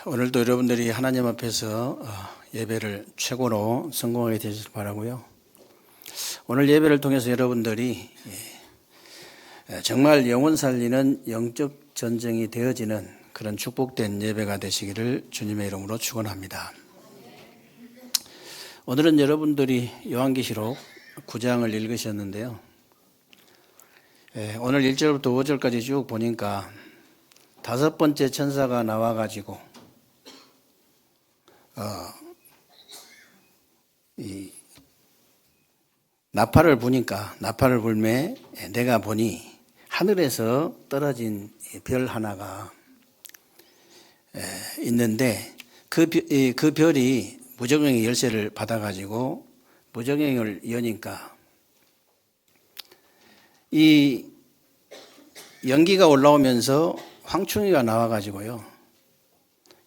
오늘도 여러분들이 하나님 앞에서 예배를 최고로 성공하게 되시길 바라고요. 오늘 예배를 통해서 여러분들이 정말 영혼 살리는 영적 전쟁이 되어지는 그런 축복된 예배가 되시기를 주님의 이름으로 축원합니다. 오늘은 여러분들이 요한계시록 9장을 읽으셨는데요. 오늘 1절부터 5절까지 쭉 보니까 다섯 번째 천사가 나와가지고 이 나팔을 불매 내가 보니 하늘에서 떨어진 별 하나가 있는데 그 별이 무저갱이 열쇠를 받아가지고 무저갱이를 여니까 이 연기가 올라오면서 황충이가 나와가지고요,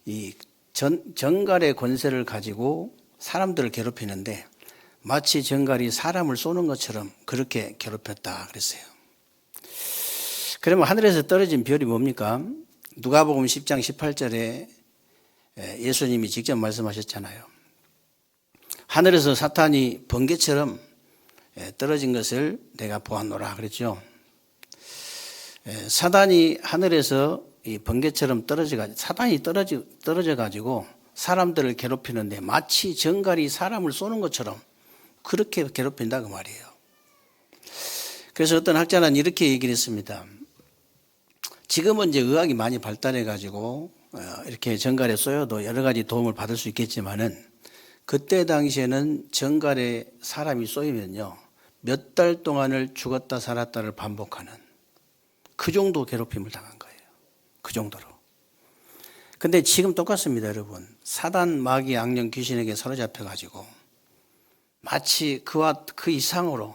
이 정갈의 권세를 가지고 사람들을 괴롭히는데 마치 정갈이 사람을 쏘는 것처럼 그렇게 괴롭혔다 그랬어요. 그러면 하늘에서 떨어진 별이 뭡니까? 누가복음 10장 18절에 예수님이 직접 말씀하셨잖아요. 하늘에서 사탄이 번개처럼 떨어진 것을 내가 보았노라 그랬죠. 사단이 하늘에서 이 번개처럼 사단이 떨어져 가지고 사람들을 괴롭히는데 마치 정갈이 사람을 쏘는 것처럼 그렇게 괴롭힌다 그 말이에요. 그래서 어떤 학자는 이렇게 얘기를 했습니다. 지금은 이제 의학이 많이 발달해 가지고 이렇게 정갈에 쏘여도 여러 가지 도움을 받을 수 있겠지만은 그때 당시에는 정갈에 사람이 쏘이면요, 몇 달 동안을 죽었다 살았다를 반복하는 그 정도 괴롭힘을 당한 거예요. 그 정도로. 근데 지금 똑같습니다, 여러분. 사단, 마귀, 악령, 귀신에게 사로잡혀 가지고 마치 그와 그 이상으로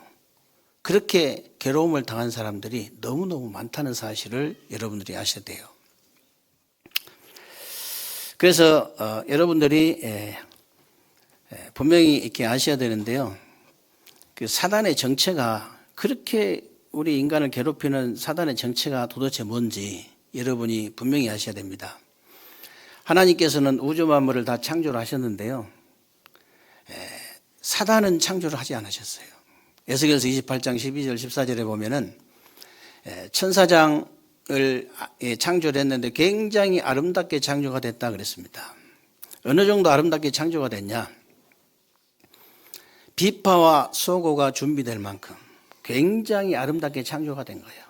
그렇게 괴로움을 당한 사람들이 너무너무 많다는 사실을 여러분들이 아셔야 돼요. 그래서 여러분들이 분명히 이렇게 아셔야 되는데요. 그 사단의 정체가, 그렇게 우리 인간을 괴롭히는 사단의 정체가 도대체 뭔지 여러분이 분명히 아셔야 됩니다. 하나님께서는 우주 만물을 다 창조를 하셨는데요, 사단은 창조를 하지 않으셨어요. 에스겔서 28장 12절 14절에 보면은 천사장을 창조를 했는데 굉장히 아름답게 창조가 됐다 그랬습니다. 어느 정도 아름답게 창조가 됐냐? 비파와 소고가 준비될 만큼 굉장히 아름답게 창조가 된 거예요.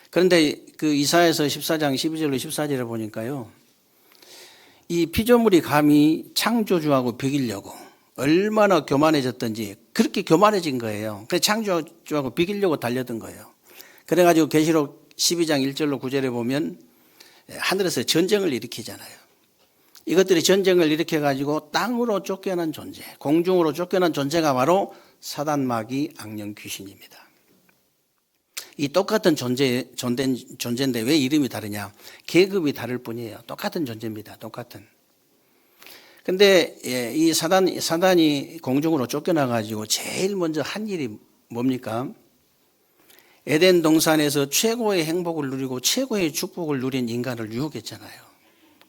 그런데 그 이사야서 14장 12절로 14절에 보니까요, 이 피조물이 감히 창조주하고 비기려고 얼마나 교만해졌던지 그렇게 교만해진 거예요. 그래서 창조주하고 비기려고 달려든 거예요. 그래가지고 계시록 12장 1절로 9절에 보면 하늘에서 전쟁을 일으키잖아요. 이것들이 전쟁을 일으켜가지고 땅으로 쫓겨난 존재, 공중으로 쫓겨난 존재가 바로 사단, 마귀, 악령, 귀신입니다. 이 똑같은 존재인데 왜 이름이 다르냐? 계급이 다를 뿐이에요. 똑같은 존재입니다. 똑같은. 근데 이 사단이 공중으로 쫓겨나가지고 제일 먼저 한 일이 뭡니까? 에덴 동산에서 최고의 행복을 누리고 최고의 축복을 누린 인간을 유혹했잖아요.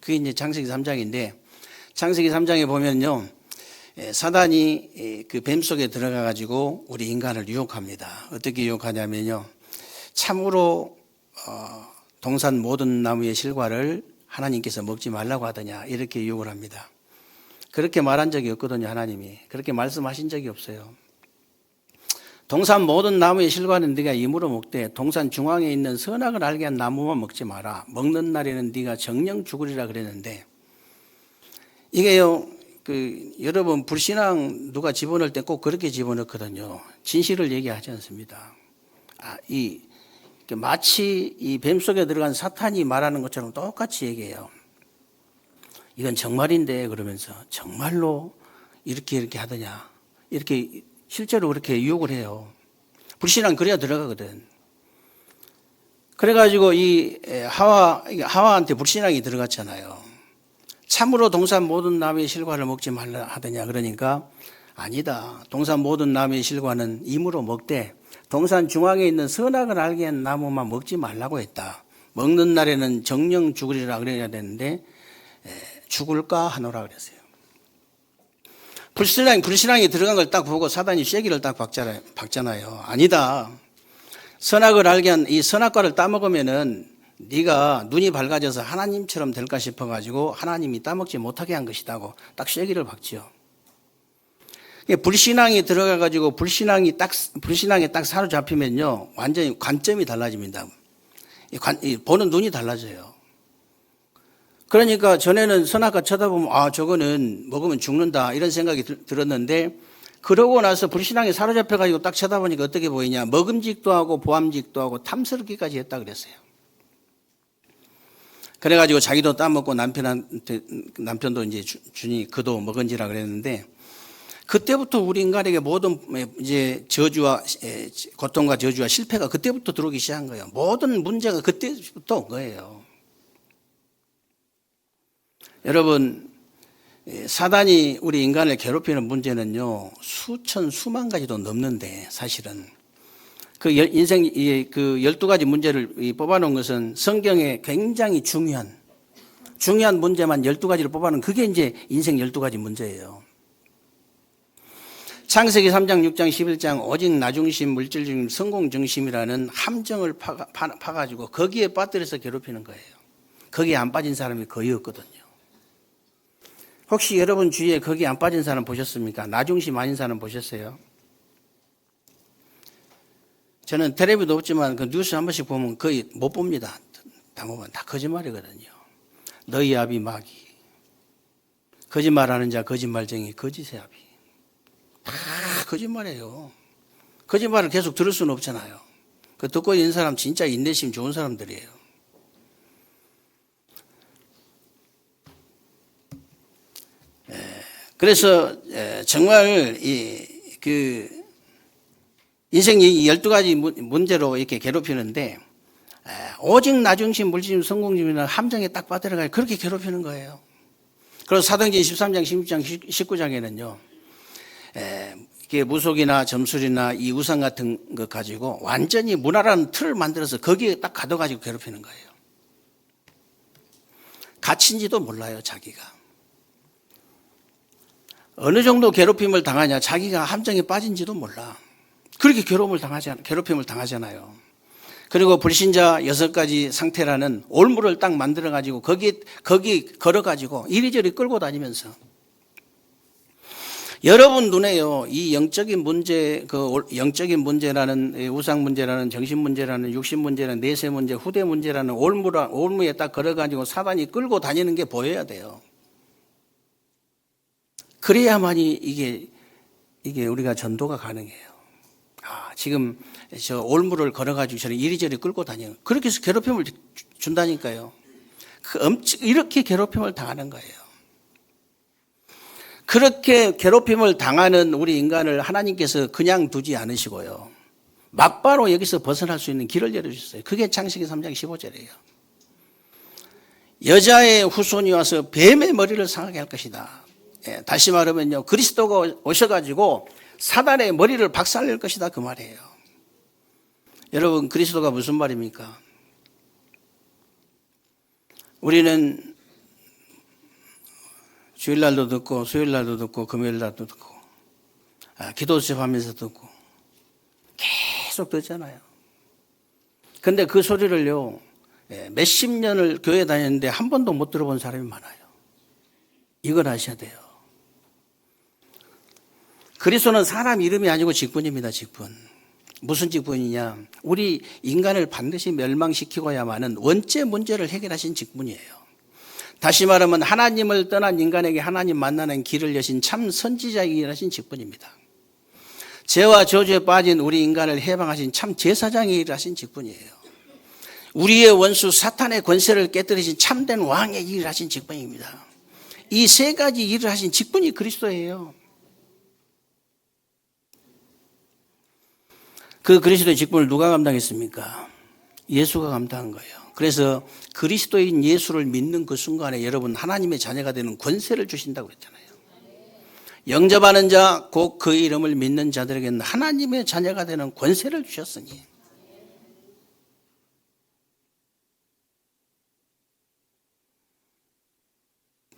그게 이제 창세기 3장인데, 창세기 3장에 보면요, 사단이 그 뱀 속에 들어가 가지고 우리 인간을 유혹합니다. 어떻게 유혹하냐면요, 참으로 동산 모든 나무의 실과를 하나님께서 먹지 말라고 하더냐, 이렇게 유혹을 합니다. 그렇게 말한 적이 없거든요. 하나님이 그렇게 말씀하신 적이 없어요. 동산 모든 나무의 실과는 네가 임으로 먹되 동산 중앙에 있는 선악을 알게 한 나무만 먹지 마라. 먹는 날에는 네가 정령 죽으리라 그랬는데, 이게요, 여러분 불신앙 누가 집어넣을 때 꼭 그렇게 집어넣거든요. 진실을 얘기하지 않습니다. 마치 이 뱀 속에 들어간 사탄이 말하는 것처럼 똑같이 얘기해요. 이건 정말인데 그러면서 정말로 이렇게 하더냐, 이렇게 실제로 그렇게 유혹을 해요. 불신앙 그래야 들어가거든. 그래가지고 이 하와한테 불신앙이 들어갔잖아요. 참으로 동산 모든 나무의 실과를 먹지 말라 하더냐, 그러니까 아니다. 동산 모든 나무의 실과는 임으로 먹되 동산 중앙에 있는 선악을 알게 한 나무만 먹지 말라고 했다. 먹는 날에는 정령 죽으리라 그래야 되는데 죽을까 하노라 그랬어요. 불신앙이 들어간 걸 딱 보고 사단이 쐐기를 딱 박잖아요. 아니다. 선악을 알게 한 이 선악과를 따먹으면은 네가 눈이 밝아져서 하나님처럼 될까 싶어가지고 하나님이 따먹지 못하게 한 것이다고 딱 쐐기를 박지요. 불신앙이 들어가가지고 불신앙에 딱 사로잡히면요 완전히 관점이 달라집니다. 보는 눈이 달라져요. 그러니까 전에는 선악과 쳐다보면 저거는 먹으면 죽는다 이런 생각이 들었는데 그러고 나서 불신앙에 사로잡혀가지고 딱 쳐다보니까 어떻게 보이냐. 먹음직도 하고 보암직도 하고 탐스럽기까지 했다 그랬어요. 그래가지고 자기도 따먹고 남편도 이제 주니 그도 먹은지라 그랬는데 그때부터 우리 인간에게 모든 이제 저주와 고통과 저주와 실패가 그때부터 들어오기 시작한 거예요. 모든 문제가 그때부터 온 거예요. 여러분, 사단이 우리 인간을 괴롭히는 문제는요, 수만 가지도 넘는데, 사실은. 인생, 12가지 문제를 뽑아놓은 것은 성경에 굉장히 중요한 문제만 12가지를 뽑아놓은 그게 이제 인생 12가지 문제예요. 창세기 3장, 6장, 11장, 오직 나중심, 물질중심, 성공중심이라는 함정을 파가지고 거기에 빠뜨려서 괴롭히는 거예요. 거기에 안 빠진 사람이 거의 없거든요. 혹시 여러분 주위에 거기 안 빠진 사람 보셨습니까? 나중심 아닌 사람 보셨어요? 저는 텔레비도 없지만 그 뉴스 한 번씩 보면 거의 못 봅니다. 대부분 다 거짓말이거든요. 너희 아비 마귀. 거짓말하는 자 거짓말쟁이 거짓의 아비. 다 거짓말이에요. 거짓말을 계속 들을 수는 없잖아요. 그 듣고 있는 사람 진짜 인내심 좋은 사람들이에요. 그래서 정말 인생 12가지 문제로 이렇게 괴롭히는데 오직 나중심, 물질심, 성공심이나 함정에 딱 빠뜨려가지고 그렇게 괴롭히는 거예요. 그래서 사도행전 13장, 16장, 19장에는요. 이게 무속이나 점술이나 이 우상 같은 것 가지고 완전히 문화라는 틀을 만들어서 거기에 딱 가둬가지고 괴롭히는 거예요. 갇힌지도 몰라요, 자기가. 어느 정도 괴롭힘을 당하냐, 자기가 함정에 빠진지도 몰라. 그렇게 괴롭힘을 당하잖아요. 그리고 불신자 6가지 상태라는 올무를 딱 만들어가지고 거기 걸어가지고 이리저리 끌고 다니면서 여러분 눈에요, 이 영적인 문제라는 우상 문제라는 정신 문제라는 육신 문제라는 내세 문제, 후대 문제라는 올무에 딱 걸어가지고 사단이 끌고 다니는 게 보여야 돼요. 그래야만이 이게 우리가 전도가 가능해요. 지금 저 올무를 걸어가지고 저는 이리저리 끌고 다녀요. 그렇게 해서 괴롭힘을 준다니까요. 이렇게 괴롭힘을 당하는 거예요. 그렇게 괴롭힘을 당하는 우리 인간을 하나님께서 그냥 두지 않으시고요. 막바로 여기서 벗어날 수 있는 길을 열어주셨어요. 그게 창세기 3장 15절이에요. 여자의 후손이 와서 뱀의 머리를 상하게 할 것이다. 다시 말하면요, 그리스도가 오셔가지고 사단의 머리를 박살낼 것이다 그 말이에요. 여러분, 그리스도가 무슨 말입니까? 우리는 주일날도 듣고 수요일날도 듣고 금요일날도 듣고 기도 수업하면서 듣고 계속 듣잖아요. 근데 그 소리를요, 몇십 년을 교회 다녔는데 한 번도 못 들어본 사람이 많아요. 이걸 아셔야 돼요. 그리스도는 사람 이름이 아니고 직분입니다. 직분. 무슨 직분이냐? 우리 인간을 반드시 멸망시키고야만은 원죄 문제를 해결하신 직분이에요. 다시 말하면 하나님을 떠난 인간에게 하나님 만나는 길을 여신 참 선지자이라신 직분입니다. 죄와 저주에 빠진 우리 인간을 해방하신 참 제사장이 일하신 직분이에요. 우리의 원수 사탄의 권세를 깨뜨리신 참된 왕의 일을 하신 직분입니다. 이 세 가지 일을 하신 직분이 그리스도예요. 그 그리스도의 직분을 누가 감당했습니까? 예수가 감당한 거예요. 그래서 그리스도인 예수를 믿는 그 순간에 여러분 하나님의 자녀가 되는 권세를 주신다고 그랬잖아요. 영접하는 자, 곧 그 이름을 믿는 자들에게는 하나님의 자녀가 되는 권세를 주셨으니.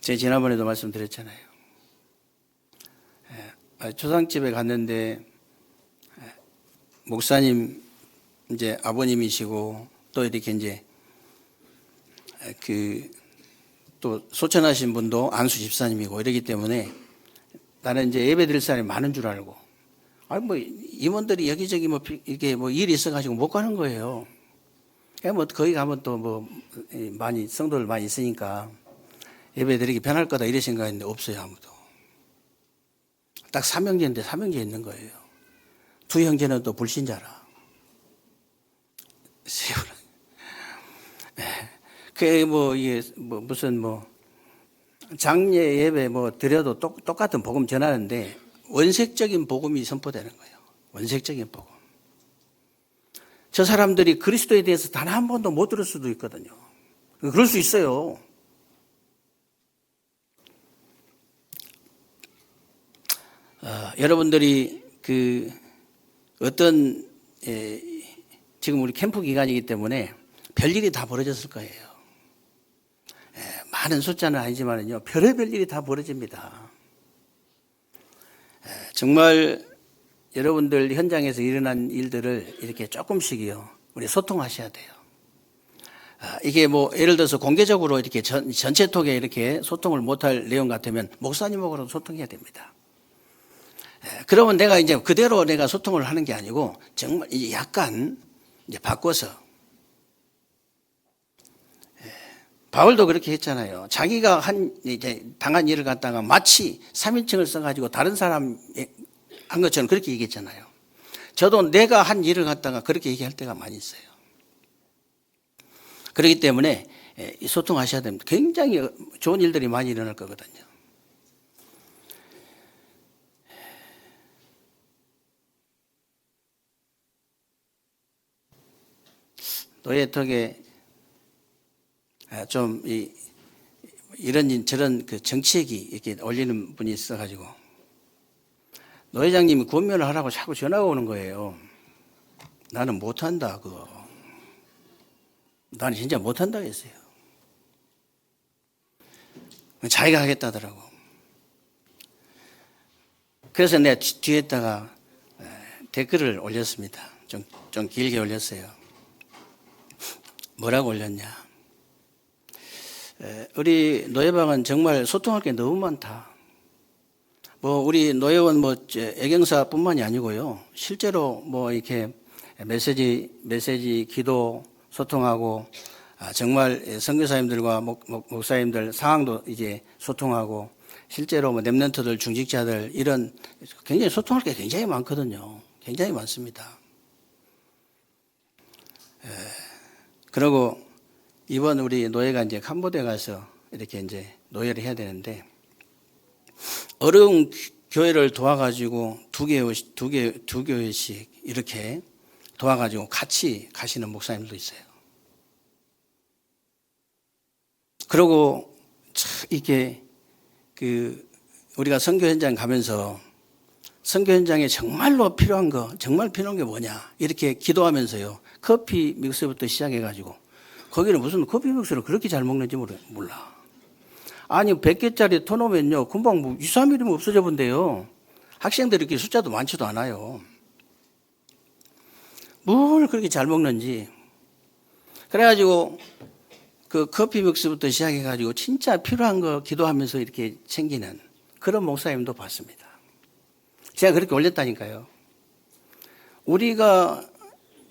제가 지난번에도 말씀드렸잖아요. 초상집에 갔는데 목사님 이제 아버님이시고 또 이렇게 이제 또 소천하신 분도 안수 집사님이고 이러기 때문에 나는 이제 예배 드릴 사람이 많은 줄 알고, 아니 뭐 임원들이 여기저기 뭐 이게 뭐 일이 있어가지고 못 가는 거예요. 뭐 거기 가면 또 뭐 많이 성도들 많이 있으니까 예배 드리기 편할 거다 이래 생각했는데 없어요. 아무도. 딱 삼형제인데 삼형제 있는 거예요. 두 형제는 또 불신자라. 그게 뭐 이게 뭐 무슨 뭐 장례 예배 뭐 드려도 똑같은 복음 전하는데 원색적인 복음이 선포되는 거예요. 원색적인 복음. 저 사람들이 그리스도에 대해서 단 한 번도 못 들을 수도 있거든요. 그럴 수 있어요. 여러분들이 지금 우리 캠프 기간이기 때문에 별일이 다 벌어졌을 거예요. 많은 숫자는 아니지만요, 별의별 일이 다 벌어집니다. 정말 여러분들 현장에서 일어난 일들을 이렇게 조금씩이요, 우리 소통하셔야 돼요. 이게 뭐 예를 들어서 공개적으로 이렇게 전체톡에 이렇게 소통을 못할 내용 같으면 목사님하고도 소통해야 됩니다. 그러면 내가 이제 그대로 내가 소통을 하는 게 아니고 정말 이제 약간 이제 바꿔서, 바울도 그렇게 했잖아요. 자기가 이제 당한 일을 갖다가 마치 3인칭을 써가지고 다른 사람 한 것처럼 그렇게 얘기했잖아요. 저도 내가 한 일을 갖다가 그렇게 얘기할 때가 많이 있어요. 그렇기 때문에 소통하셔야 됩니다. 굉장히 좋은 일들이 많이 일어날 거거든요. 노예턱에 좀 이런 저런 정치액이 이렇게 올리는 분이 있어가지고 노 회장님이 권면을 하라고 자꾸 전화가 오는 거예요. 나는 못한다 그거. 나는 진짜 못한다 했어요. 자기가 하겠다더라고. 그래서 내가 뒤에다가 댓글을 올렸습니다. 좀 길게 올렸어요. 뭐라고 올렸냐. 우리 노예방은 정말 소통할 게 너무 많다. 뭐 우리 노예원 뭐 애경사뿐만이 아니고요. 실제로 뭐 이렇게 메시지 기도 소통하고, 정말 선교사님들과 목사님들 상황도 이제 소통하고, 실제로 뭐 렘넌트들 중직자들 이런 굉장히 소통할 게 굉장히 많거든요. 굉장히 많습니다. 그리고 이번 우리 노예가 이제 캄보디아 가서 이렇게 이제 노예를 해야 되는데, 어려운 교회를 도와가지고 두 교회씩 이렇게 도와가지고 같이 가시는 목사님도 있어요. 그리고 이게 우리가 선교 현장 가면서 선교 현장에 정말로 필요한 게 뭐냐 이렇게 기도하면서요, 커피 믹스부터 시작해가지고, 거기는 무슨 커피 믹스를 그렇게 잘 먹는지 몰라. 아니 100개짜리 터놓으면요 금방 뭐 2, 3일이면 없어져 본대요. 학생들이 이렇게 숫자도 많지도 않아요. 뭘 그렇게 잘 먹는지. 그래가지고 그 커피 믹스부터 시작해가지고 진짜 필요한 거 기도하면서 이렇게 챙기는 그런 목사님도 봤습니다. 제가 그렇게 올렸다니까요. 우리가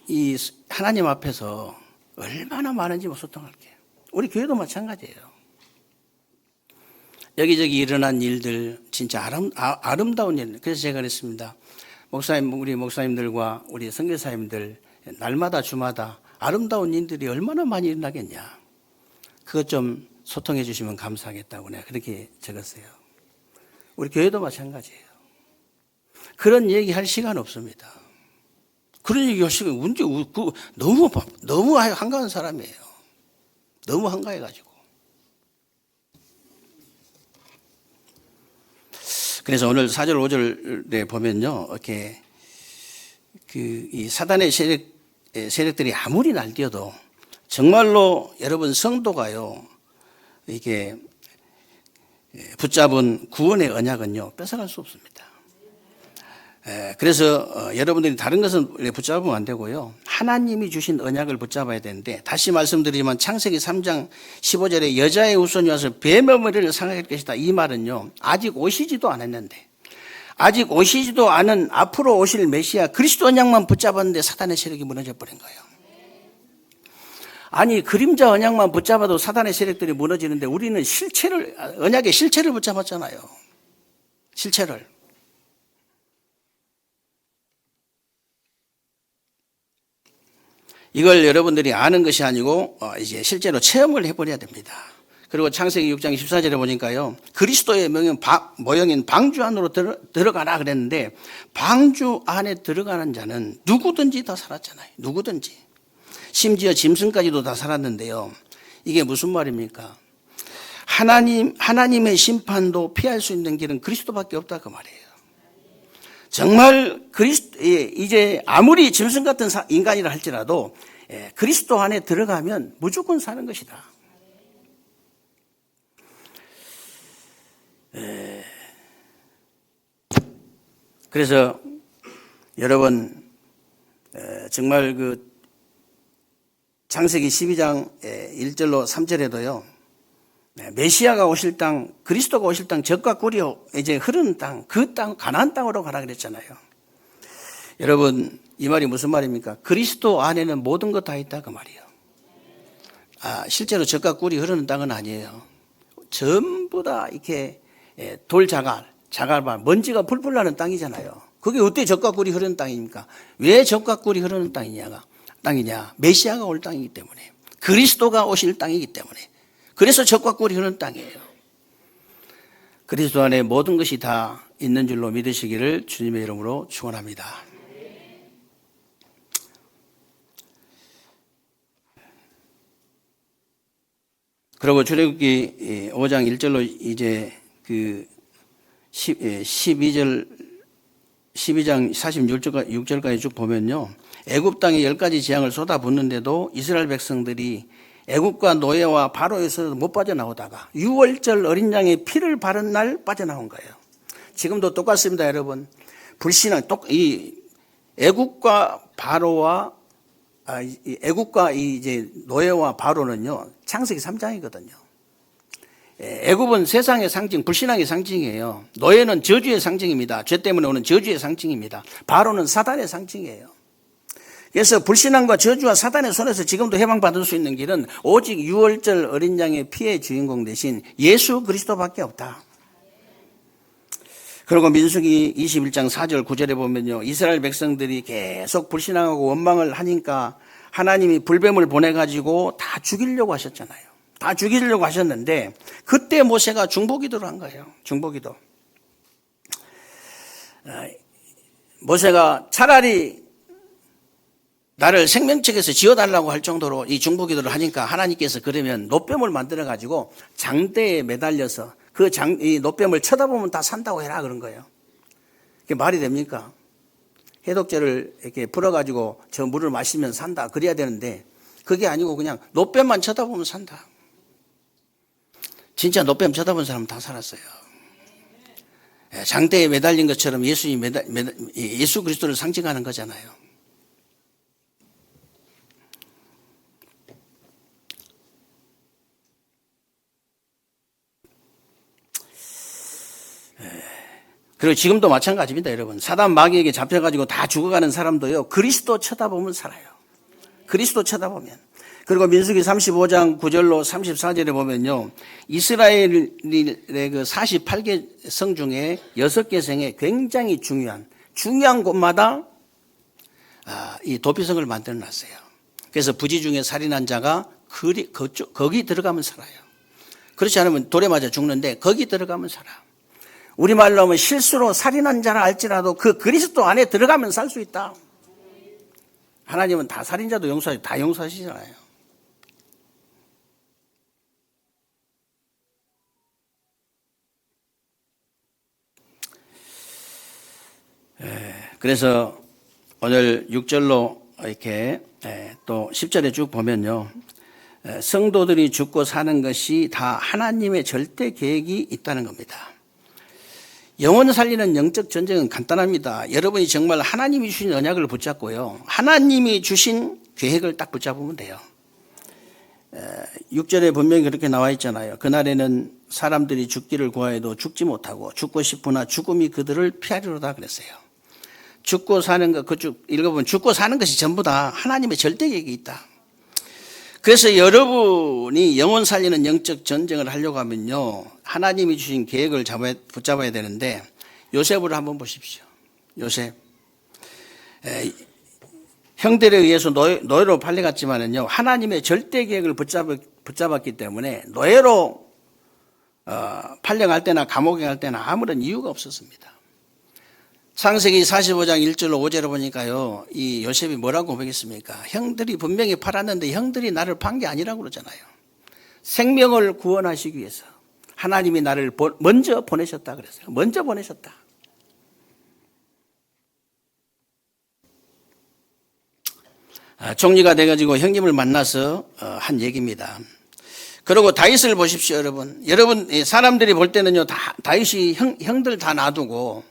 이 하나님 앞에서 얼마나 많은지 소통할게요. 우리 교회도 마찬가지예요. 여기저기 일어난 일들, 진짜 아름다운 일. 그래서 제가 그랬습니다. 우리 목사님들과 우리 선교사님들 날마다 주마다 아름다운 일들이 얼마나 많이 일어나겠냐. 그것 좀 소통해 주시면 감사하겠다고 내가 그렇게 적었어요. 우리 교회도 마찬가지예요. 그런 얘기 할 시간 없습니다. 그런 얘기 할 시간, 너무 한가한 사람이에요. 너무 한가해가지고. 그래서 오늘 4절, 5절에 보면요, 이렇게 이 사단의 세력들이 아무리 날뛰어도 정말로 여러분 성도가요, 이게 붙잡은 구원의 언약은요, 뺏어갈 수 없습니다. 그래서 여러분들이 다른 것은 붙잡으면 안 되고요. 하나님이 주신 언약을 붙잡아야 되는데, 다시 말씀드리지만 창세기 3장 15절에 여자의 후손이 와서 뱀의 머리를 상할 것이다. 이 말은요, 아직 오시지도 않았는데, 아직 오시지도 않은 앞으로 오실 메시아 그리스도 언약만 붙잡았는데 사단의 세력이 무너져 버린 거예요. 아니, 그림자 언약만 붙잡아도 사단의 세력들이 무너지는데 우리는 실체를, 언약의 실체를 붙잡았잖아요. 실체를. 이걸 여러분들이 아는 것이 아니고 이제 실제로 체험을 해버려야 됩니다. 그리고 창세기 6장 14절에 보니까요, 그리스도의 모형인 방주 안으로 들어가라 그랬는데, 방주 안에 들어가는 자는 누구든지 다 살았잖아요. 누구든지. 심지어 짐승까지도 다 살았는데요. 이게 무슨 말입니까? 하나님의 심판도 피할 수 있는 길은 그리스도밖에 없다 그 말이에요. 정말 이제 아무리 짐승 같은 인간이라 할지라도 그리스도 안에 들어가면 무조건 사는 것이다. 그래서 여러분, 정말 그 창세기 12장 1절로 3절에도요, 메시아가 오실 땅, 그리스도가 오실 땅, 젖과 꿀이 이제 흐르는 땅, 그 땅, 가나안 땅으로 가라 그랬잖아요. 여러분, 이 말이 무슨 말입니까? 그리스도 안에는 모든 것 다 있다 그 말이에요. 실제로 젖과 꿀이 흐르는 땅은 아니에요. 전부 다 이렇게 자갈, 먼지가 풀풀 나는 땅이잖아요. 그게 어떻게 젖과 꿀이 흐르는 땅입니까? 왜 젖과 꿀이 흐르는 땅이냐? 메시아가 올 땅이기 때문에, 그리스도가 오실 땅이기 때문에, 그래서 젖과 꿀이 흐르는 땅이에요. 그리스도 안에 모든 것이 다 있는 줄로 믿으시기를 주님의 이름으로 축원합니다. 그리고 출애굽기 5장 1절로 이제 그 12장 46절까지 쭉 보면요, 애굽 땅에 10가지 재앙을 쏟아붓는데도 이스라엘 백성들이 애굽과 노예와 바로에서 못 빠져나오다가 6월절 어린 양의 피를 바른 날 빠져나온 거예요. 지금도 똑같습니다, 여러분. 불신앙, 이 애굽과 바로와 애굽과 이제 노예와 바로는요, 창세기 3장이거든요. 애굽은 세상의 상징, 불신앙의 상징이에요. 노예는 저주의 상징입니다. 죄 때문에 오는 저주의 상징입니다. 바로는 사단의 상징이에요. 그래서 불신앙과 저주와 사단의 손에서 지금도 해방받을 수 있는 길은 오직 6월절 어린 양의 피의 주인공 대신 예수 그리스도밖에 없다. 그리고 민수기 21장 4절 9절에 보면요, 이스라엘 백성들이 계속 불신앙하고 원망을 하니까 하나님이 불뱀을 보내가지고 다 죽이려고 하셨잖아요. 다 죽이려고 하셨는데 그때 모세가 중보기도를 한 거예요. 중보기도. 모세가 차라리 나를 생명책에서 지어달라고 할 정도로 이 중보기도를 하니까 하나님께서 그러면 노뱀을 만들어가지고 장대에 매달려서 이 노뱀을 쳐다보면 다 산다고 해라 그런 거예요. 그게 말이 됩니까? 해독제를 이렇게 풀어가지고 저 물을 마시면 산다 그래야 되는데 그게 아니고 그냥 노뱀만 쳐다보면 산다. 진짜 노뱀 쳐다본 사람은 다 살았어요. 장대에 매달린 것처럼 예수 그리스도를 상징하는 거잖아요. 그리고 지금도 마찬가지입니다, 여러분. 사단 마귀에게 잡혀가지고 다 죽어가는 사람도요, 그리스도 쳐다보면 살아요. 그리스도 쳐다보면. 그리고 민수기 35장 9절로 34절에 보면요, 이스라엘의 그 48개 성 중에 6개 성에 굉장히 중요한 곳마다 이 도피성을 만들어 놨어요. 그래서 부지 중에 살인한 자가 거기 들어가면 살아요. 그렇지 않으면 돌에 맞아 죽는데 거기 들어가면 살아. 우리말로 하면 실수로 살인한 자라 할지라도 그 그리스도 안에 들어가면 살 수 있다. 하나님은 다 살인자도 용서하시고 다 용서하시잖아요. 그래서 오늘 6절로 이렇게 또 10절에 쭉 보면요, 성도들이 죽고 사는 것이 다 하나님의 절대 계획이 있다는 겁니다. 영혼 살리는 영적 전쟁은 간단합니다. 여러분이 정말 하나님이 주신 언약을 붙잡고요, 하나님이 주신 계획을 딱 붙잡으면 돼요. 6절에 분명히 그렇게 나와 있잖아요. 그날에는 사람들이 죽기를 구하여도 죽지 못하고 죽고 싶으나 죽음이 그들을 피하리로다 그랬어요. 죽고 사는 것, 그쪽 읽어보면 죽고 사는 것이 전부 다 하나님의 절대 계획이 있다. 그래서 여러분이 영혼 살리는 영적 전쟁을 하려고 하면요, 하나님이 주신 계획을 붙잡아야 되는데, 요셉을 한번 보십시오. 요셉. 형들에 의해서 노예로 팔려갔지만은요, 하나님의 절대 계획을 붙잡았기 때문에 노예로 팔려갈 때나 감옥에 갈 때나 아무런 이유가 없었습니다. 창세기 45장 1절로 5절을 보니까요, 이 요셉이 뭐라고 고백했습니까? 형들이 분명히 팔았는데 형들이 나를 판 게 아니라고 그러잖아요. 생명을 구원하시기 위해서 하나님이 나를 먼저 보내셨다 그랬어요. 먼저 보내셨다. 총리가 돼가지고 형님을 만나서 한 얘기입니다. 그리고 다윗을 보십시오, 여러분. 사람들이 볼 때는요, 다윗이 형들 다 놔두고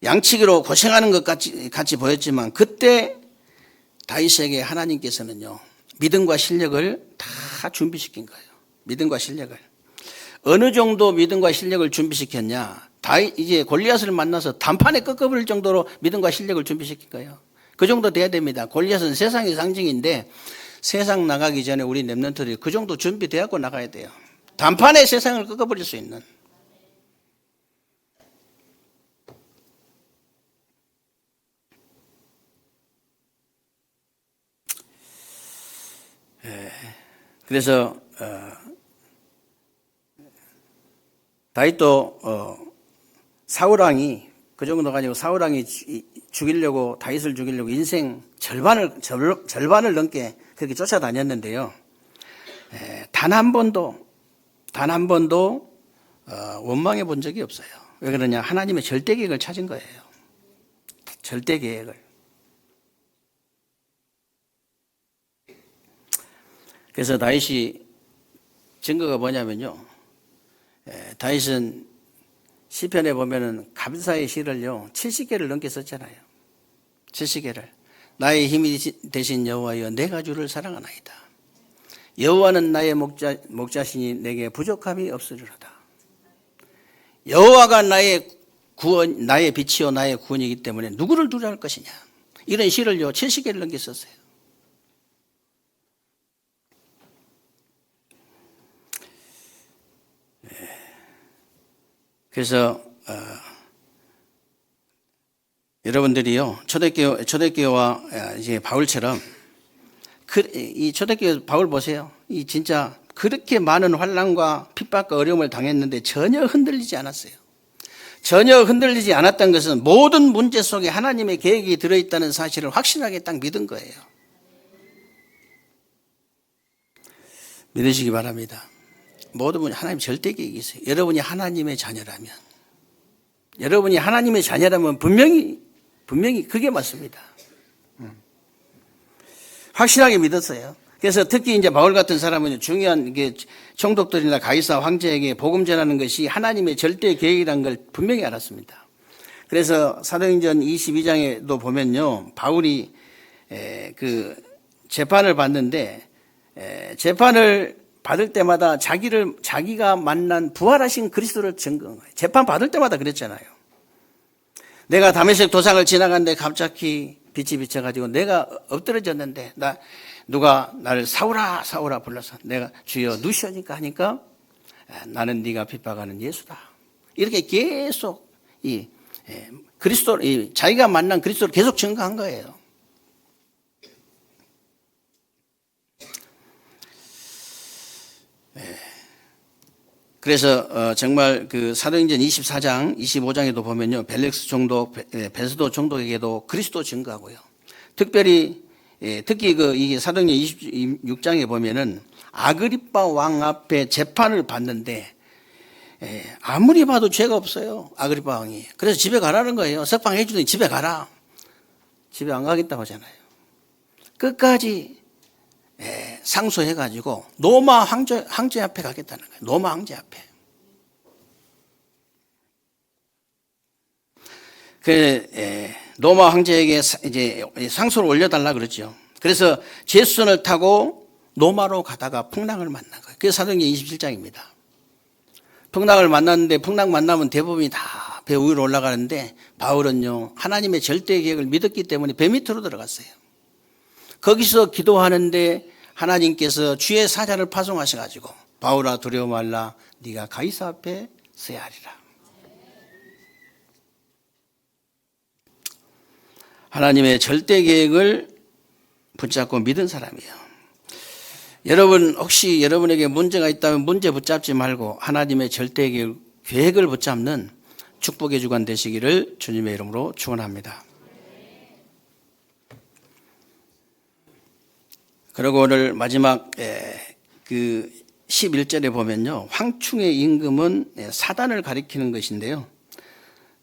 양치기로 고생하는 것 같이 보였지만, 그때 다윗에게 하나님께서는요, 믿음과 실력을 다 준비시킨 거예요. 믿음과 실력을. 어느 정도 믿음과 실력을 준비시켰냐? 이제 골리앗을 만나서 단판에 꺾어버릴 정도로 믿음과 실력을 준비시킨 거예요. 그 정도 돼야 됩니다. 골리앗은 세상의 상징인데, 세상 나가기 전에 우리 렘넌트들이 그 정도 준비되었고 나가야 돼요. 단판에 세상을 꺾어버릴 수 있는. 그래서 다윗도 사울왕이 그 정도 가지고 사울왕이 다윗을 죽이려고 인생 절반을 넘게 그렇게 쫓아다녔는데요, 단 한 번도 원망해 본 적이 없어요. 왜 그러냐? 하나님의 절대 계획을 찾은 거예요. 절대 계획을. 그래서 다윗이 증거가 뭐냐면요, 다윗은 시편에 보면은 감사의 시를요 70개를 넘게 썼잖아요. 70개를. 나의 힘이 되신 여호와여, 내가 주를 사랑하나이다. 여호와는 나의 목자시니 내게 부족함이 없으리로다. 여호와가 나의 빛이요 나의 구원이기 때문에 누구를 두려워할 것이냐. 이런 시를요 70개를 넘게 썼어요. 그래서 여러분들이요, 초대교회와 이제 바울처럼 이 초대교회 바울 보세요. 이 진짜 그렇게 많은 환난과 핍박과 어려움을 당했는데 전혀 흔들리지 않았어요. 전혀 흔들리지 않았던 것은 모든 문제 속에 하나님의 계획이 들어있다는 사실을 확실하게 딱 믿은 거예요. 믿으시기 바랍니다. 모든 분이 하나님 절대 계획이 있어요. 여러분이 하나님의 자녀라면 분명히 그게 맞습니다. 확실하게 믿었어요. 그래서 특히 이제 바울 같은 사람은 중요한 총독들이나 가이사 황제에게 복음 전하는 것이 하나님의 절대 계획이라는 걸 분명히 알았습니다. 그래서 사도행전 22장에도 보면요, 바울이 그 재판을 받는데 재판을 받을 때마다 자기가 만난 부활하신 그리스도를 증거한 거예요. 재판 받을 때마다 그랬잖아요. 내가 다메섹 도상을 지나갔는데 갑자기 빛이 비쳐가지고 내가 엎드러졌는데 누가 나를 사울아 불러서 내가 주여 누시오니까 하니까 나는 네가 핍박하는 예수다. 이렇게 계속 자기가 만난 그리스도를 계속 증거한 거예요. 그래서 정말 그 사도행전 24장 25장에도 보면요, 벨렉스 총독, 베스도 총독에게도 그리스도 증거하고요. 특히 이게 사도행전 26장에 보면은 아그리빠 왕 앞에 재판을 받는데 아무리 봐도 죄가 없어요, 아그리빠 왕이. 그래서 집에 가라는 거예요. 석방해 주더니 집에 가라. 집에 안 가겠다고 하잖아요. 끝까지 상소해가지고 로마 황제 앞에 가겠다는 거예요. 로마 황제 앞에. 로마 황제에게 이제 상소를 올려달라 그러죠. 그래서 제수선을 타고 로마로 가다가 풍랑을 만난 거예요. 그게 사도행전 27장입니다. 풍랑을 만났는데 풍랑 만나면 대부분이 다 배 위로 올라가는데 바울은요 하나님의 절대 계획을 믿었기 때문에 배 밑으로 들어갔어요. 거기서 기도하는데 하나님께서 주의 사자를 파송하셔가지고 바울아 두려워 말라 네가 가이사 앞에 서야 하리라. 하나님의 절대 계획을 붙잡고 믿은 사람이에요. 여러분 혹시 여러분에게 문제가 있다면 문제 붙잡지 말고 하나님의 절대 계획을 붙잡는 축복의 주간 되시기를 주님의 이름으로 축원합니다. 그리고 오늘 마지막 그 11절에 보면요. 황충의 임금은 사단을 가리키는 것인데요.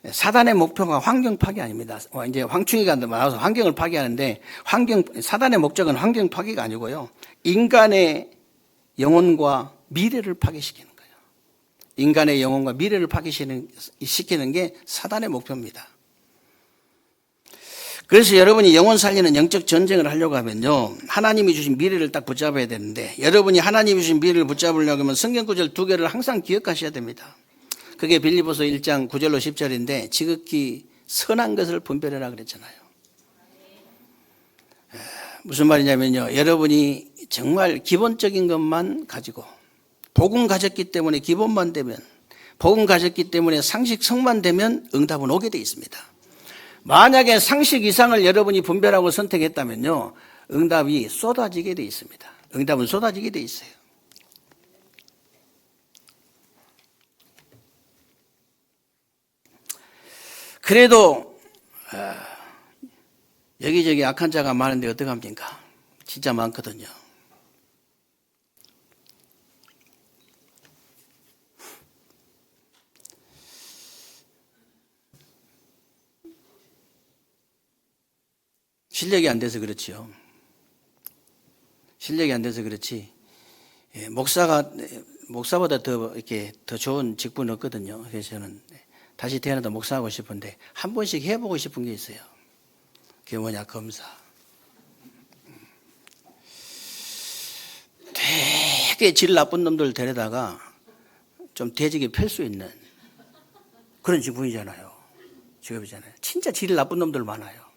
사단의 목표가 환경 파괴 아닙니다. 이제 황충이가 나와서 환경을 파괴하는데 사단의 목적은 환경 파괴가 아니고요. 인간의 영혼과 미래를 파괴시키는 거예요. 인간의 영혼과 미래를 파괴시키는 게 사단의 목표입니다. 그래서 여러분이 영혼 살리는 영적 전쟁을 하려고 하면요. 하나님이 주신 미래를 딱 붙잡아야 되는데 여러분이 하나님이 주신 미래를 붙잡으려고 하면 성경 구절 2개를 항상 기억하셔야 됩니다. 그게 빌립보서 1장 9절로 10절인데 지극히 선한 것을 분별해라 그랬잖아요. 무슨 말이냐면요. 여러분이 정말 기본적인 것만 가지고 복음 가졌기 때문에 기본만 되면 복음 가졌기 때문에 상식성만 되면 응답은 오게 돼 있습니다. 만약에 상식 이상을 여러분이 분별하고 선택했다면요. 응답이 쏟아지게 돼 있습니다. 응답은 쏟아지게 돼 있어요. 그래도 여기저기 악한 자가 많은데 어떡합니까? 진짜 많거든요. 실력이 안 돼서 그렇지요. 실력이 안 돼서 그렇지. 목사보다 더 좋은 직분은 없거든요. 그래서 저는 다시 태어나도 목사하고 싶은데 한 번씩 해보고 싶은 게 있어요. 그게 뭐냐, 검사. 되게 질 나쁜 놈들 데려다가 좀 대지게 펼 수 있는 그런 직분이잖아요. 직업이잖아요. 진짜 질 나쁜 놈들 많아요.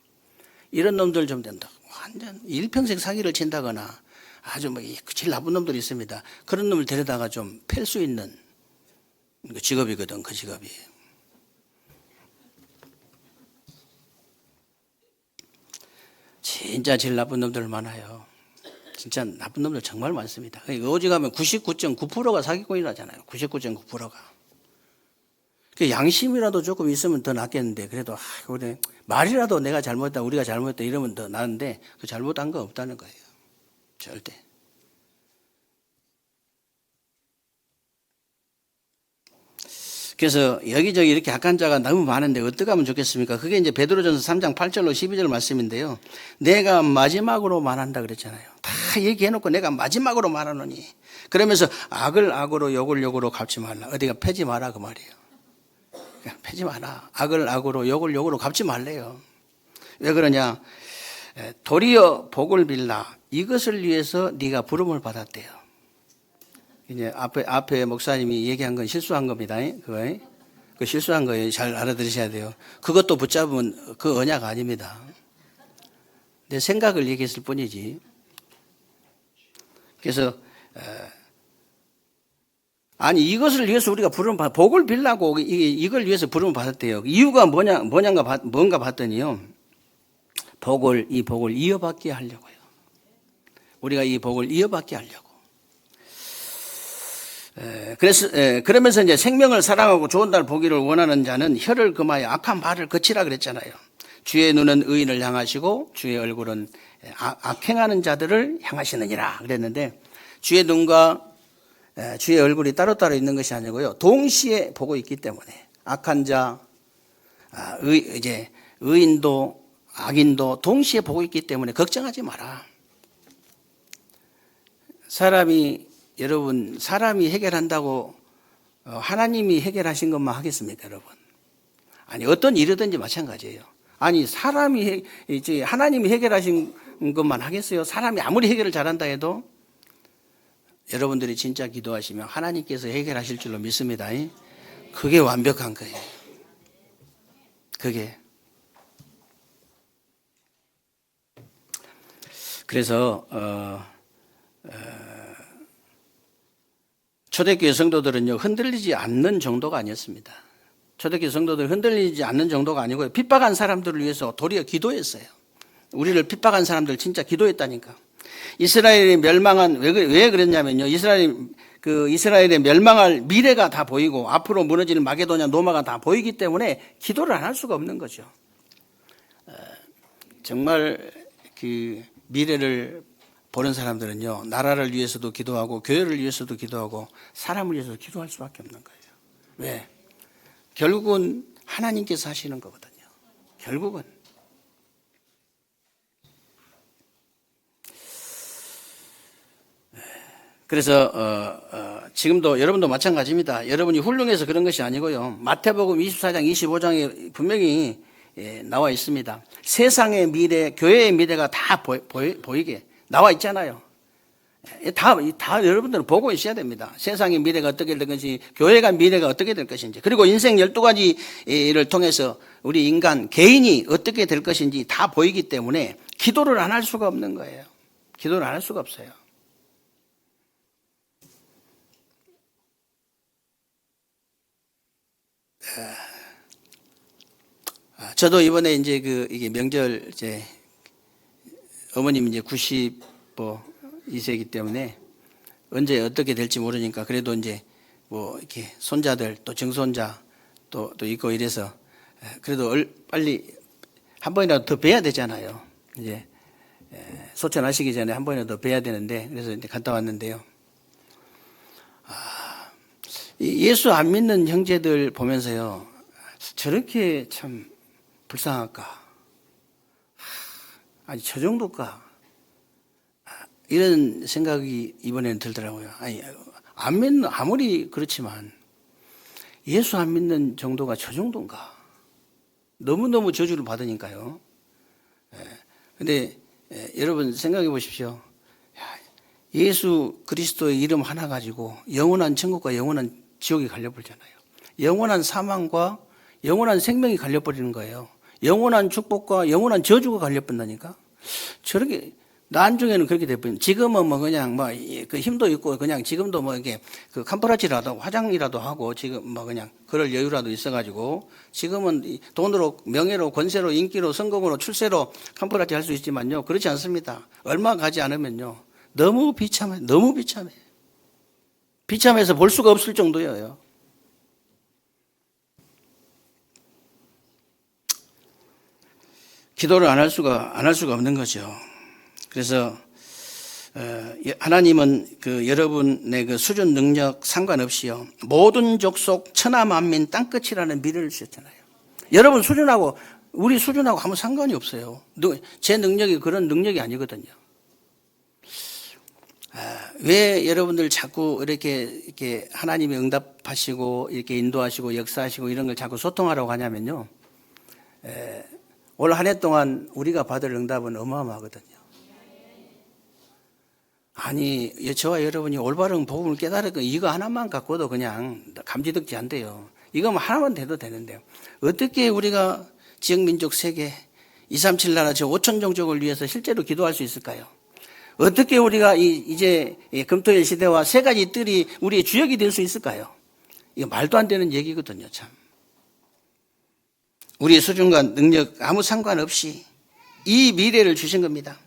이런 놈들 좀 된다. 완전 일평생 사기를 친다거나 아주 질 나쁜 놈들이 있습니다. 그런 놈을 데려다가 좀 펼 수 있는 직업이거든, 그 직업이. 진짜 질 나쁜 놈들 많아요. 진짜 나쁜 놈들 정말 많습니다. 오직하면 99.9%가 사기꾼이라잖아요. 99.9%가. 양심이라도 조금 있으면 더 낫겠는데 그래도 말이라도 내가 잘못했다 우리가 잘못했다 이러면 더 나은데 그 잘못한 거 없다는 거예요. 절대. 그래서 여기저기 이렇게 악한 자가 너무 많은데 어떻게 하면 좋겠습니까? 그게 이제 베드로전서 3장 8절로 12절 말씀인데요. 내가 마지막으로 말한다 그랬잖아요. 다 얘기해놓고 내가 마지막으로 말하노니 그러면서 악을 악으로 욕을 욕으로 갚지 말라. 어디가 패지 마라 그 말이에요. 패지 마라. 악을 악으로 욕을 욕으로 갚지 말래요. 왜 그러냐? 도리어 복을 빌라. 이것을 위해서 네가 부름을 받았대요. 이제 앞에 목사님이 얘기한 건 실수한 겁니다. 그 실수한 거예요. 잘 알아들으셔야 돼요. 그것도 붙잡으면 그 언약 아닙니다. 내 생각을 얘기했을 뿐이지. 그래서 아니 이것을 위해서 우리가 부름을 받 복을 빌라고 이걸 위해서 부름을 받았대요. 이유가 뭔가 봤더니요. 이 복을 이어받게 하려고요. 우리가 이 복을 이어받게 하려고. 그러면서 이제 생명을 사랑하고 좋은 날 보기를 원하는 자는 혀를 금하여 악한 말을 거치라 그랬잖아요. 주의 눈은 의인을 향하시고 주의 얼굴은 악행하는 자들을 향하시느니라 그랬는데 주의 눈과 주의 얼굴이 따로따로 있는 것이 아니고요. 동시에 보고 있기 때문에 악한 자, 의인도 악인도 동시에 보고 있기 때문에 걱정하지 마라. 사람이 해결한다고 하나님이 해결하신 것만 하겠습니까, 여러분? 아니, 어떤 일이든지 마찬가지예요. 아니, 하나님이 해결하신 것만 하겠어요? 사람이 아무리 해결을 잘한다 해도 여러분들이 진짜 기도하시면 하나님께서 해결하실 줄로 믿습니다. 그게 완벽한 거예요. 그게. 그래서 초대교회 성도들은요, 흔들리지 않는 정도가 아니었습니다. 초대교회 성도들은 흔들리지 않는 정도가 아니고요, 핍박한 사람들을 위해서 도리어 기도했어요. 우리를 핍박한 사람들 진짜 기도했다니까. 이스라엘이 멸망한, 왜 그랬냐면요, 이스라엘의 멸망할 미래가 다 보이고 앞으로 무너지는 마게도냐 노마가 다 보이기 때문에 기도를 안 할 수가 없는 거죠. 정말 그 미래를 보는 사람들은요, 나라를 위해서도 기도하고 교회를 위해서도 기도하고 사람을 위해서도 기도할 수밖에 없는 거예요. 왜? 결국은 하나님께서 하시는 거거든요. 결국은. 그래서 지금도 여러분도 마찬가지입니다. 여러분이 훌륭해서 그런 것이 아니고요, 마태복음 24장 25장에 분명히 나와 있습니다. 세상의 미래, 교회의 미래가 다 보이게 나와 있잖아요. 다 여러분들은 보고 있어야 됩니다. 세상의 미래가 어떻게 될 것인지, 교회가 미래가 어떻게 될 것인지, 그리고 인생 12가지를 통해서 우리 인간, 개인이 어떻게 될 것인지 다 보이기 때문에 기도를 안 할 수가 없는 거예요. 기도를 안 할 수가 없어요. 저도 이번에 이게 명절 어머님 92세이기 때문에 언제 어떻게 될지 모르니까 그래도 이렇게 손자들 또 증손자 또 있고 이래서 그래도 빨리 한 번이라도 더 뵈야 되잖아요. 소천하시기 전에 한 번이라도 더 뵈야 되는데, 그래서 갔다 왔는데요. 예수 안 믿는 형제들 보면서요, 저렇게 참 불쌍할까? 아니, 저 정도일까? 이런 생각이 이번에는 들더라고요. 아니, 아무리 그렇지만 예수 안 믿는 정도가 저 정도인가? 너무너무 저주를 받으니까요. 근데 여러분 생각해 보십시오. 예수 그리스도의 이름 하나 가지고 영원한 천국과 영원한 지옥이 갈려버리잖아요. 영원한 사망과 영원한 생명이 갈려버리는 거예요. 영원한 축복과 영원한 저주가 갈려버린다니까. 저렇게 나중에는 그렇게 돼버린. 지금은 그냥 그 힘도 있고 그냥 지금도 이렇게 그 캄프라치라도 화장이라도 하고 지금 그냥 그럴 여유라도 있어가지고 지금은 돈으로 명예로 권세로 인기로 성공으로 출세로 캄프라치 할 수 있지만요, 그렇지 않습니다. 얼마 가지 않으면요, 너무 비참해. 비참해서 볼 수가 없을 정도예요. 기도를 안 할 수가 없는 거죠. 그래서 하나님은 여러분의 그 수준 능력 상관없이요, 모든 족속 천하 만민 땅끝이라는 미래를 주셨잖아요. 여러분 수준하고 우리 수준하고 아무 상관이 없어요. 제 능력이 그런 능력이 아니거든요. 왜 여러분들 자꾸 이렇게 하나님이 응답하시고 이렇게 인도하시고 역사하시고 이런 걸 자꾸 소통하라고 하냐면요, 올 한 해 동안 우리가 받을 응답은 어마어마하거든요. 아니, 저와 여러분이 올바른 복음을 깨달았고 이거 하나만 갖고도 그냥 감지덕지 안 돼요. 이거 하나만 돼도 되는데 어떻게 우리가 지역민족 세계 237 나라 저 5천 종족을 위해서 실제로 기도할 수 있을까요? 어떻게 우리가 이제 금토일 시대와 세 가지 뜰이 우리의 주역이 될 수 있을까요? 이거 말도 안 되는 얘기거든요, 참. 우리의 수준과 능력 아무 상관없이 이 미래를 주신 겁니다.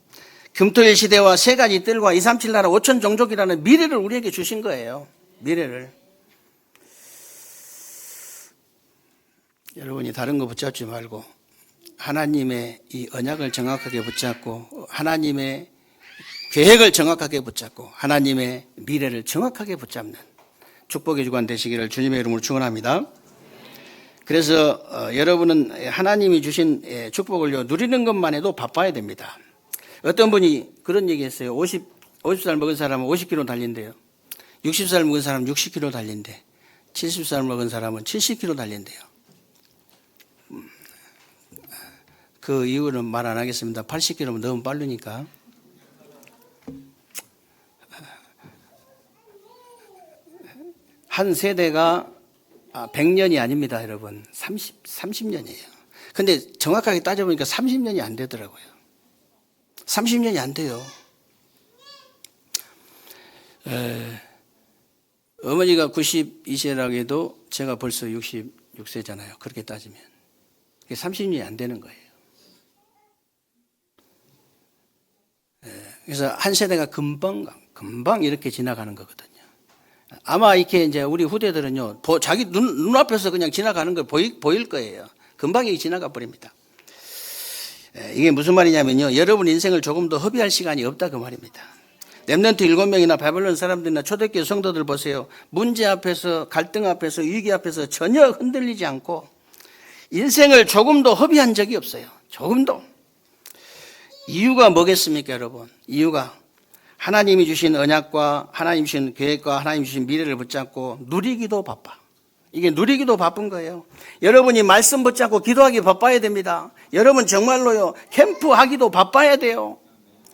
금토일 시대와 세 가지 뜰과 237 나라 5천 종족이라는 미래를 우리에게 주신 거예요. 미래를. 여러분이 다른 거 붙잡지 말고 하나님의 이 언약을 정확하게 붙잡고 하나님의 계획을 정확하게 붙잡고 하나님의 미래를 정확하게 붙잡는 축복의 주간 되시기를 주님의 이름으로 축원합니다. 그래서 여러분은 하나님이 주신 축복을 누리는 것만 해도 바빠야 됩니다. 어떤 분이 그런 얘기 했어요. 50살 먹은 사람은 50km 달린대요. 60살 먹은 사람은 60km 달린대. 70살 먹은 사람은 70km 달린대요. 그 이유는 말 안 하겠습니다. 80km면 너무 빠르니까. 한 세대가 100년이 아닙니다, 여러분. 30년이에요. 근데 정확하게 따져보니까 30년이 안 되더라고요. 30년이 안 돼요. 어머니가 92세라고 해도 제가 벌써 66세잖아요. 그렇게 따지면. 30년이 안 되는 거예요. 그래서 한 세대가 금방 이렇게 지나가는 거거든요. 아마 이렇게 이제 우리 후대들은요, 자기 눈앞에서 그냥 지나가는 걸 보일 거예요. 금방 이게 지나가 버립니다. 이게 무슨 말이냐면요, 여러분 인생을 조금 더 허비할 시간이 없다 그 말입니다. 렘넌트 7명이나 바벨론 사람들이나 초대교회 성도들 보세요. 문제 앞에서, 갈등 앞에서, 위기 앞에서 전혀 흔들리지 않고 인생을 조금도 허비한 적이 없어요. 조금도. 이유가 뭐겠습니까, 여러분? 이유가 하나님이 주신 언약과 하나님 주신 계획과 하나님 주신 미래를 붙잡고 누리기도 바빠. 이게 누리기도 바쁜 거예요. 여러분이 말씀 붙잡고 기도하기 바빠야 됩니다. 여러분 정말로요, 캠프하기도 바빠야 돼요.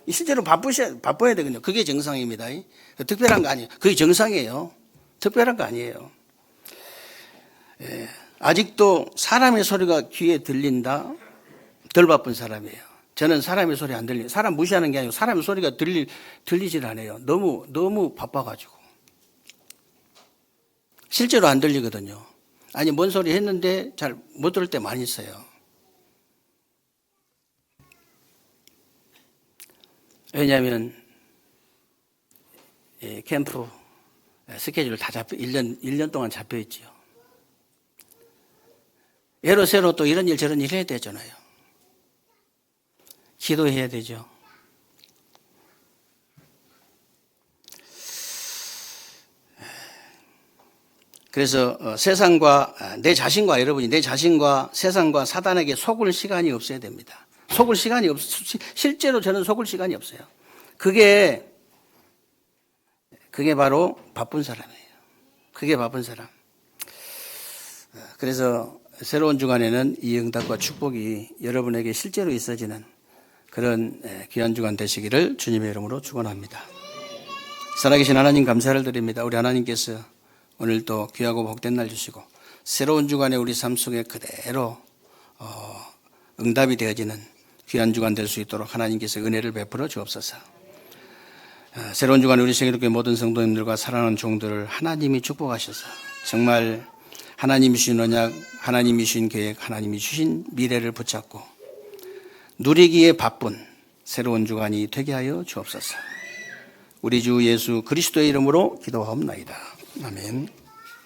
실제로 바빠야 되거든요. 그게 정상입니다. 특별한 거 아니에요. 그게 정상이에요. 특별한 거 아니에요. 아직도 사람의 소리가 귀에 들린다? 덜 바쁜 사람이에요. 저는 사람의 소리 안 들려요. 사람 무시하는 게 아니고 사람의 소리가 들리질 않아요. 너무 바빠가지고. 실제로 안 들리거든요. 아니, 뭔 소리 했는데 잘 못 들을 때 많이 있어요. 왜냐하면 캠프 스케줄 다 1년 동안 잡혀 있지요. 새로 또 이런 일 저런 일 해야 되잖아요. 기도해야 되죠. 그래서 세상과 내 자신과 여러분이 내 자신과 세상과 사단에게 속을 시간이 없어야 됩니다. 속을 시간이 실제로 저는 속을 시간이 없어요. 그게 바로 바쁜 사람이에요. 그게 바쁜 사람. 그래서 새로운 주간에는 이 응답과 축복이 여러분에게 실제로 있어지는 그런 귀한 주간 되시기를 주님의 이름으로 축원합니다. 살아계신 하나님 감사를 드립니다. 우리 하나님께서 오늘도 귀하고 복된 날 주시고 새로운 주간에 우리 삶 속에 그대로 응답이 되어지는 귀한 주간 될 수 있도록 하나님께서 은혜를 베풀어 주옵소서. 새로운 주간에 우리 생애롭게 모든 성도님들과 사랑하는 종들을 하나님이 축복하셔서 정말 하나님이 주신 언약, 하나님이 주신 계획, 하나님이 주신 미래를 붙잡고 누리기에 바쁜 새로운 주간이 되게 하여 주옵소서. 우리 주 예수 그리스도의 이름으로 기도하옵나이다. 아멘.